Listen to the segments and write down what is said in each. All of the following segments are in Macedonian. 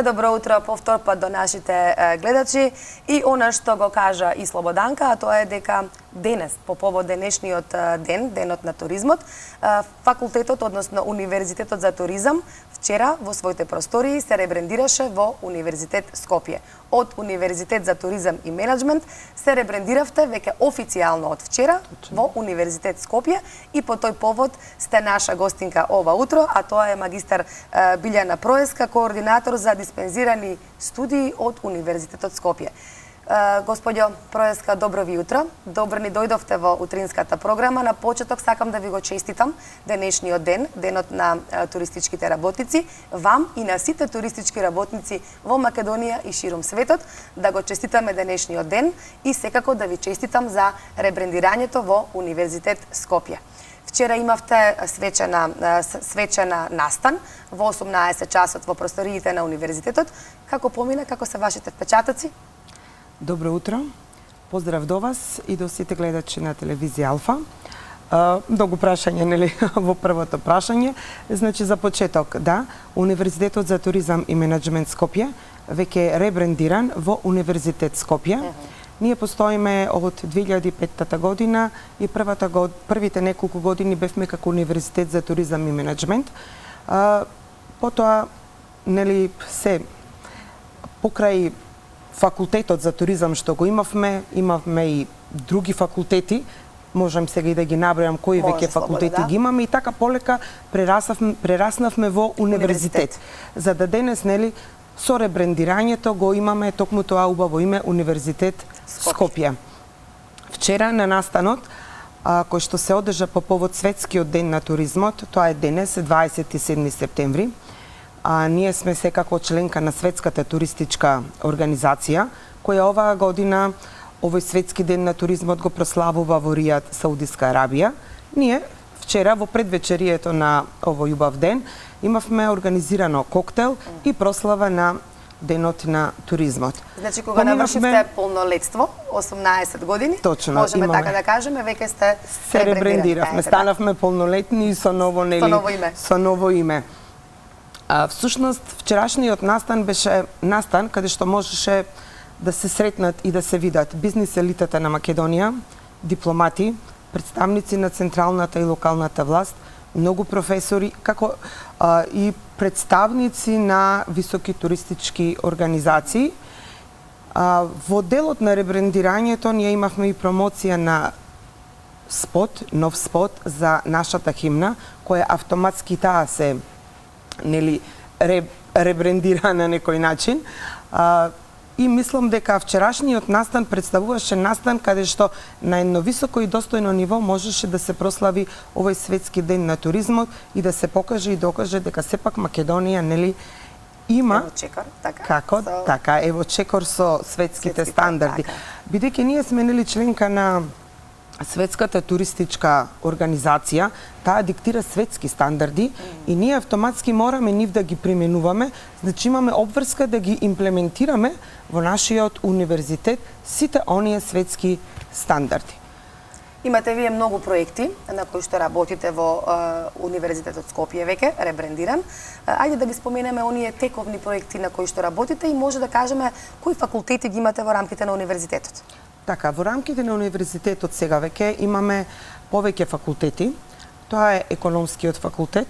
Добро утро повтор пат до нашите гледачи и она што го кажа и Слободанка, а тоа е дека денес, по повод денешниот ден, денот на туризмот, факултетот, односно Универзитетот за туризам, вчера во своите простории се ребрендираше во Универзитет Скопје. Од Универзитет за туризам и менеджмент се ребрендиравте веќе официјално од вчера во Универзитет Скопје и по тој повод сте наша гостинка ова утро, а тоа е магистар Билјана Проеска, координатор за диспензирани студии од Универзитетот Скопје. Господјо Проеска, добро ви утро. Добро ни дојдовте во утринската програма. На почеток сакам да ви го честитам денешниот ден, денот на туристичките работници, вам и на сите туристички работници во Македонија и широм светот, да го честитаме денешниот ден и секако да ви честитам за ребрендирањето во Универзитет Скопје. Вчера имавте свечена настан во 18 часот во просториите на Универзитетот. Како помина, како се вашите впечатоци? Добро утро. Поздрав до вас и до сите гледачи на телевизија Алфа. Многу прашање, нели, во првото прашање. Значи, за почеток, да, Универзитетот за туризам и менеджмент Скопје веќе е ребрендиран во Универзитет Скопје. Ние постоиме од 2005 година и првите неколку години бевме како Универзитет за туризам и менеджмент. Потоа, нели, се покрај факултетот за туризам што го имавме и други факултети, можам сега и да ги набројам кои веќе факултети ги имаме и така полека прераснавме во универзитет. За да денес, нели, со ребрендирањето го имаме токму тоа убаво име Универзитет Скопје. Вчера на настанот кој што се одржа по повод Светскиот ден на туризмот, тоа е денес, 27 септември. Ние сме секако членка на Светската туристичка организација, која оваа година овој Светски ден на туризмот го прославува во Ријад, Саудиска Арабија. Ние вчера во предвечерието на овој убав ден имавме организирано коктел и прослава на денот на туризмот. Значи, кога навршивте полнолетство, 18 години, точно, можеме така да кажеме, веќе сте се ребрендиравме, станавме полнолетни и со ново, нели, со ново име. Всушност, вчерашниот настан беше настан каде што можеше да се сретнат и да се видат бизнис елитата на Македонија, дипломати, представници на централната и локалната власт, многу професори, како и представници на високи туристички организации. Во делот на ребрендирањето ние имавме и промоција на спот, нов спот за нашата химна, која автоматски таа се, нели, ребрендира на некој начин. И мислам дека вчерашниот настан представуваше настан каде што на едно високо и достојно ниво можеше да се прослави овој Светски ден на туризмот и да се покаже и докаже дека сепак Македонија, нели, има ево чекор, така, како така, ево чекор со светските стандарди. Бидејќи ние сме, нели, членка на Светската туристичка организација, таа диктира светски стандарди и ние автоматски мораме нив да ги применуваме, значи имаме обврска да ги имплементираме во нашиот универзитет сите оние светски стандарди. Имате вие многу проекти на кои што работите во Универзитетот Скопје веќе, ребрендиран. Ајде да ги споменеме оние тековни проекти на кои што работите и може да кажеме кои факултети ги имате во рамките на универзитетот. Така, во рамките на универзитетот сега веќе имаме повеќе факултети. Тоа е економскиот факултет,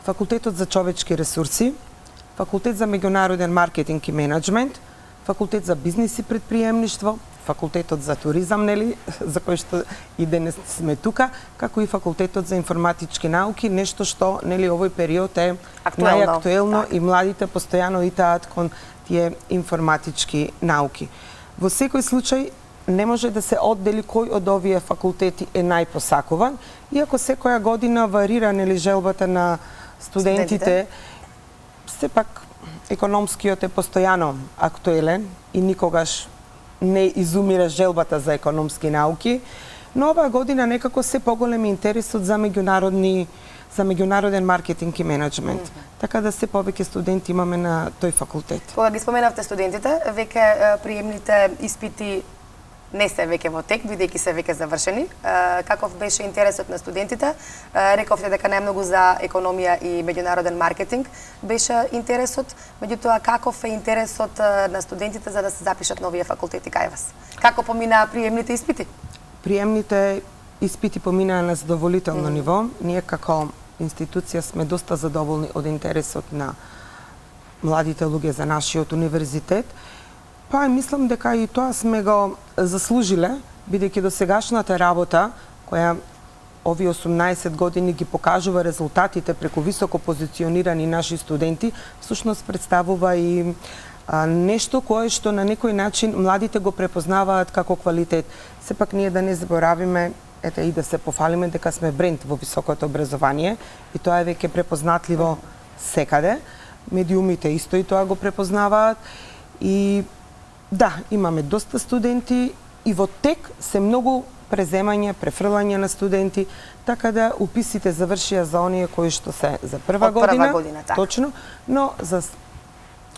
факултетот за човечки ресурси, факултет за меѓународен маркетинг и менеджмент, факултет за бизнис и предприемништво, факултетот за туризам, нели, за кој што и денес сме тука, како и факултетот за информатички науки, нешто што, нели, овој период е најактуелно и младите постојано итаат кон тие информатички науки. Во секој случај не може да се оддели кој од овие факултети е најпосакуван, иако секоја година варира, нели, желбата на студентите. Сепак економскиот е постојано актуелен и никогаш не изумира желбата за економски науки, но оваа година некако се поголем интересот за меѓународен маркетинг и менеджмент. Така да се повеќе студенти имаме на тој факултет. Кога ги споменавте студентите, веќе приемните испити не се веќе во тек, бидејќи се веќе завршени. Каков беше интересот на студентите? Рековте дека најмногу за економија и меѓународен маркетинг беше интересот, меѓутоа каков е интересот на студентите за да се запишат на овие факултети кај вас? Како поминаа приемните испити? Приемните испити поминаа на задоволително ниво. Ние како институција сме доста задоволни од интересот на младите луѓе за нашиот универзитет. Па мислам дека и тоа сме го заслужиле, бидејќи до сегашната работа, која овие 18 години ги покажува резултатите преку високо позиционирани наши студенти, всушност представува и нешто кое што на некој начин младите го препознаваат како квалитет. Сепак ние да не заборавиме, ете и да се пофалиме дека сме бренд во високото образование и тоа е веќе препознатливо секаде. Медиумите исто и тоа го препознаваат и да, имаме доста студенти и во тек се многу преземање, префрлање на студенти, така да уписите завршија за оние кои што се за прва година, така. точно, но за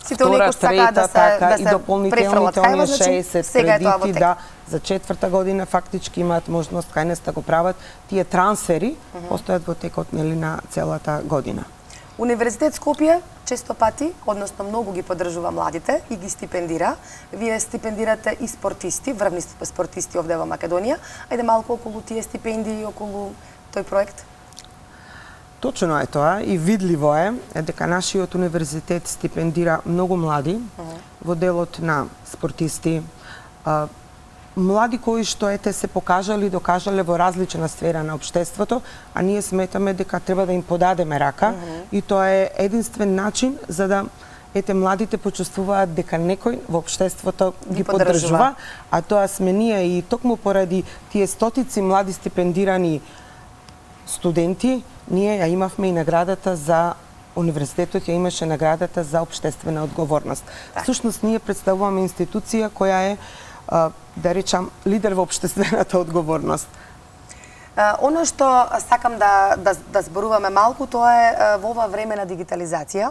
сите оние кои трета, така, и се дополнителните оние 60 кредити, тек. да, за четврта година фактички имаат можност кај нас да го прават тие трансфери, постојат во текот на целата година. Универзитет Скопје често пати, односно многу ги поддржува младите и ги стипендира. Вие стипендирате и спортисти, врвни спортисти овде во Македонија. Ајде малку околу тие стипендии, околу тој проект. Точно е тоа и видливо е дека нашиот универзитет стипендира многу млади во делот на спортисти, млади кои што се покажале и докажале во различна сфера на општеството, а ние сметаме дека треба да им подадеме рака и тоа е единствен начин за да младите почувствуваат дека некој во општеството ги поддржува, а тоа сме ние и токму поради тие стотици млади стипендирани студенти, ние ја имавме и наградата за универзитетот ја имаше наградата за општествена одговорност. Всушност ние представуваме институција која е да речам, лидер во општествената одговорност. Оно што сакам да зборуваме малку, тоа е во ова време на дигитализација.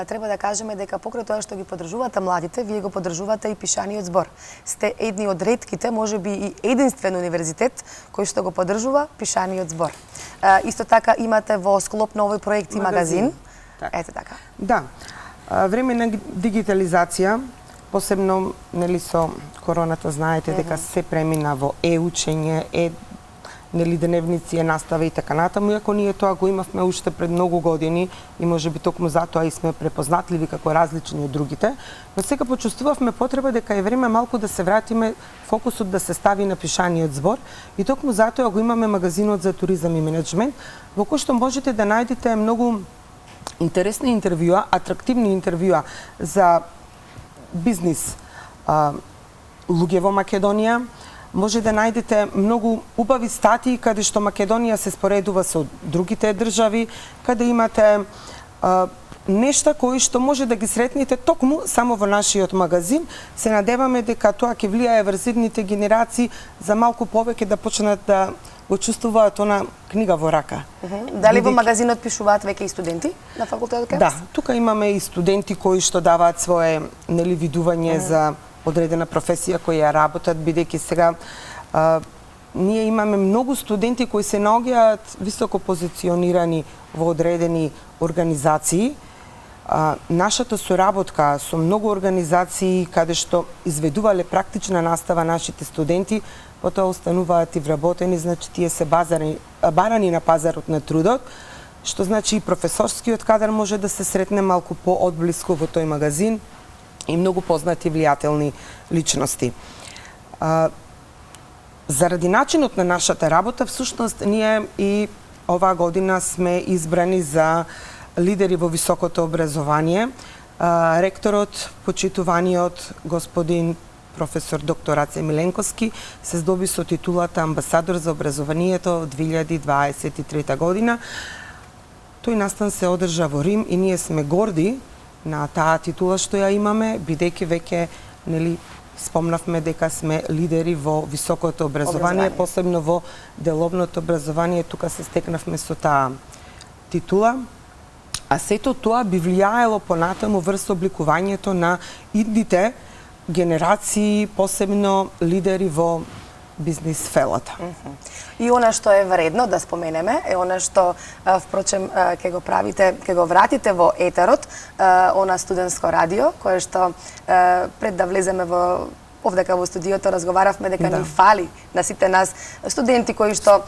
Треба да кажеме дека покрај тоа што ги поддржувате младите, вие го поддржувате и пишаниот збор. Сте едни од ретките, можеби и единствен универзитет кој што го поддржува пишаниот збор. Исто така имате во склоп на овој проект и магазин. Ете така. Да. Време на дигитализација, посебно со короната, знаете дека се премина во учење, дневници, настава и така натаму, иако ние тоа го имавме уште пред многу години и можеби токму затоа и сме препознатливи како различни од другите, но сега почувствувавме потреба дека е време малку да се вратиме, фокусот да се стави на пишаниот збор и токму затоа го имаме магазинот за туризам и менеджмент, во кој што можете да најдете многу интересни интервјуа, атрактивни интервјуа за бизнис луѓе во Македонија. Може да најдете многу убави статии каде што Македонија се споредува со другите држави, каде имате нешта кои што може да ги сретнете токму само во нашиот магазин. Се надеваме дека тоа ќе влијае врз идните генерации за малку повеќе да почнат да го чувствуваат она книга во рака. Дали во магазинот пишуваат веќе и студенти на факултетот кај вас? Да, тука имаме и студенти кои што даваат свое видување за одредена професија која работат, бидејќи сега ние имаме многу студенти кои се наоѓаат високо позиционирани во одредени организации. Нашата соработка со многу организации каде што изведувале практична настава нашите студенти, потоа остануваат и вработени, значи тие се барани на пазарот на трудот, што значи и професорскиот кадар може да се сретне малку по-одблиску во тој магазин и многу познати влијателни личности. Заради начинот на нашата работа, всушност ние и оваа година сме избрани за лидери во високото образование. Ректорот, почитуваниот господин професор доктор Аце Миленковски, се здоби со титулата амбасадор за образованието од 2023 година. Тој настан се одржа во Рим и ние сме горди на таа титула што ја имаме, бидејќи веќе спомнавме дека сме лидери во високото образование, посебно во деловното образование, тука се стекнавме со таа титула. А сето тоа би влијаело понатаму врз обликувањето на идните генерации, посебно лидери во бизнис фелата. И она што е вредно да споменеме е она што впрочем ќе го правите, ќе го вратите во етерот, она студентско радио кое што пред да влеземе во овдека во студиото разговаравме дека ни фали на сите нас студенти кои што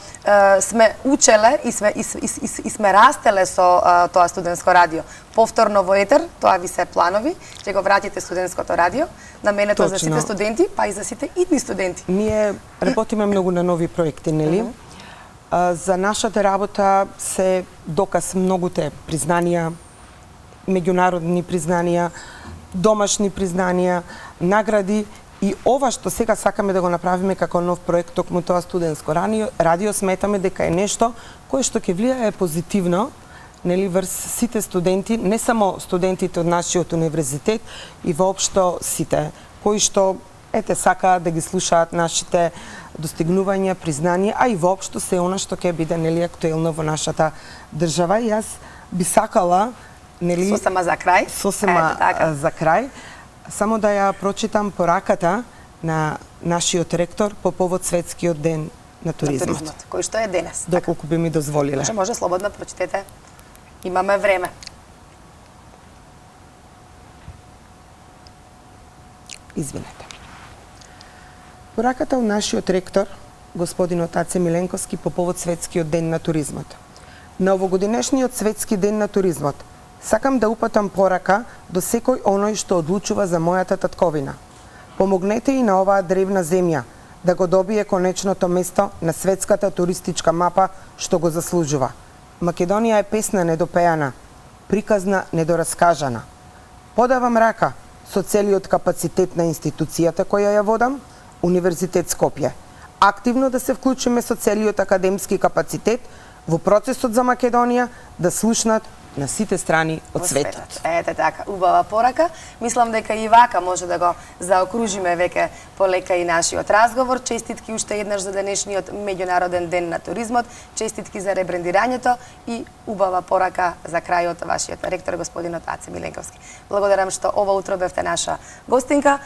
сме учеле и сме растеле со тоа студентско радио. Повторно во етер, тоа ви се планови, ќе го вратите студентското радио, наменето за сите студенти, па и за сите идни студенти. Ние работиме многу на нови проекти, нели? За нашата работа се доказ многуте признанија, меѓународни признанија, домашни признанија, награди. И ова што сега сакаме да го направиме како нов проект, токму тоа студентско радио, сметаме дека е нешто кое што ќе влијае позитивно, нели, врз сите студенти, не само студентите од нашиот универзитет, и воопшто сите кои што сакаат да ги слушаат нашите достигнувања, признанија, а и воопшто се она што ќе биде, нели, актуелно во нашата држава. И јас би сакала, нели, сосема за крај, за крај, само да ја прочитам пораката на нашиот ректор по повод Светскиот ден на туризмот. Кој што е денес. Доколку би ми дозволиле. Може слободно прочитете. Имаме време. Извинете. Пораката од нашиот ректор, господинот Аце Миленковски, по повод Светскиот ден на туризмот. На овогодинешниот Светски ден на туризмот сакам да упатам порака до секој оној што одлучува за мојата татковина. Помогнете и на оваа древна земја да го добие конечното место на светската туристичка мапа што го заслужува. Македонија е песна недопеана, приказна недораскажана. Подавам рака со целиот капацитет на институцијата која ја водам, Универзитет Скопје. Активно да се вклучиме со целиот академски капацитет во процесот за Македонија да слушнат на сите страни од светот. Ете така, убава порака. Мислам дека и вака може да го заокружиме веќе полека и нашиот разговор. Честитки уште еднаш за денешниот меѓународен ден на туризмот, честитки за ребрендирањето и убава порака за крајот вашиот ректор господинот Аце Миленковски. Благодарам што ова утро бевте наша гостинка.